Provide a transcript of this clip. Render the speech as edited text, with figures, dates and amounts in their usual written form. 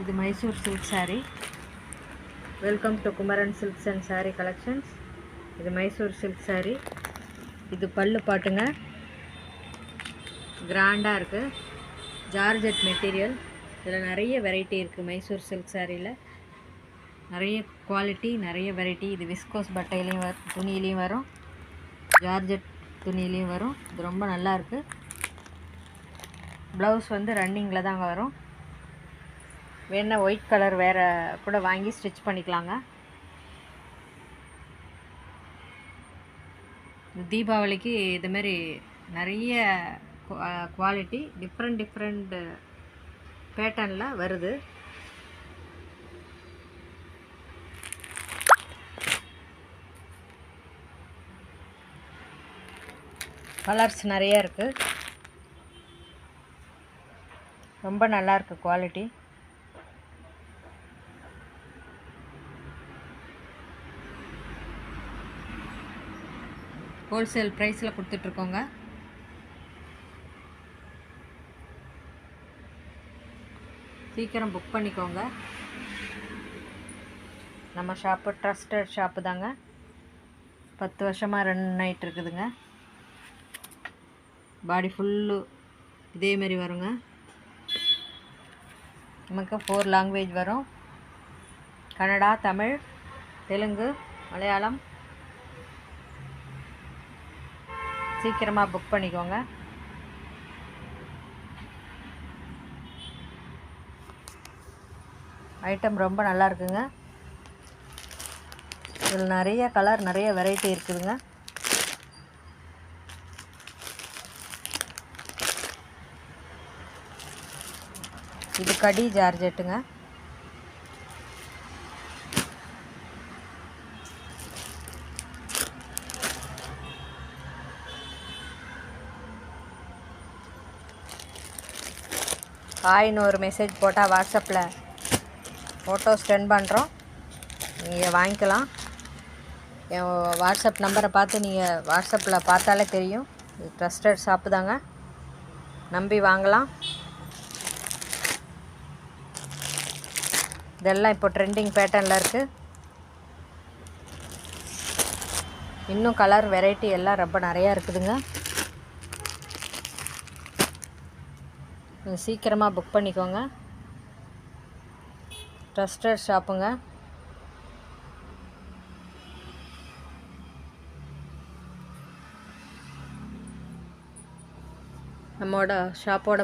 இது Mysore silk saree. Welcome to Kumaran silks and saree collections. இது Mysore silk saree. இது பல்லு பாட்டுங்க, கிராண்டாக இருக்குது. Georgette material. இதில் நிறைய வெரைட்டி இருக்குது. மைசூர் சில்க் சாரியில் நிறைய குவாலிட்டி, நிறைய வெரைட்டி. இது விஸ்கோஸ் பட்டையிலையும் துணியிலையும் வரும், ஜார்ஜெட் துணியிலையும் வரும். இது ரொம்ப நல்லா இருக்குது. ப்ளவுஸ் வந்து ரன்னிங்கில் தாங்க வரும். வேணா ஒயிட் கலர் வேறு கூட வாங்கி ஸ்டிச் பண்ணிக்கலாங்க. தீபாவளிக்கு இதுமாரி நிறைய குவாலிட்டி டிஃப்ரெண்ட் பேட்டர்னில் வருது. கலர்ஸ் நிறைய இருக்குது. ரொம்ப நல்லா இருக்குது குவாலிட்டி. ஹோல்சேல் ப்ரைஸில் கொடுத்துட்ருக்கோங்க. சீக்கிரம் புக் பண்ணிக்கோங்க. நம்ம ஷாப்பு ட்ரஸ்டட் ஷாப்பு தாங்க. 10 வருஷமாக ரன் ஆகிட்டு இருக்குதுங்க. பாடி ஃபுல்லு இதேமாரி வருங்க. நமக்கு 4 லாங்குவேஜ் வரும்: கன்னடா, தமிழ், தெலுங்கு, மலையாளம். சீக்கிரமாக புக் பண்ணிக்கோங்க. ஐட்டம் ரொம்ப நல்லா இருக்குங்க. இதில் நிறைய கலர், நிறைய வெரைட்டி இருக்குதுங்க. இது கடி ஜார்ஜெட்டுங்க. ஹாய்னு ஒரு மெசேஜ் போட்டால் வாட்ஸ்அப்பில் ஃபோட்டோ சென்ட் பண்ணுறோம். நீங்கள் வாங்கிக்கலாம். என் வாட்ஸ்அப் நம்பரை பார்த்து நீங்கள் வாட்ஸ்அப்பில் பார்த்தாலே தெரியும். இது ட்ரஸ்டட் ஷாப்பு தாங்க, நம்பி வாங்கலாம். இதெல்லாம் இப்போ ட்ரெண்டிங் பேட்டர்னில் இருக்குது. இன்னும் கலர் வெரைட்டி எல்லாம் ரொம்ப நிறையா இருக்குதுங்க. சீக்கிரமாக புக் பண்ணிக்கோங்க. ட்ரஸ்டட் ஷாப்புங்க. நம்மளோட ஷாப்போட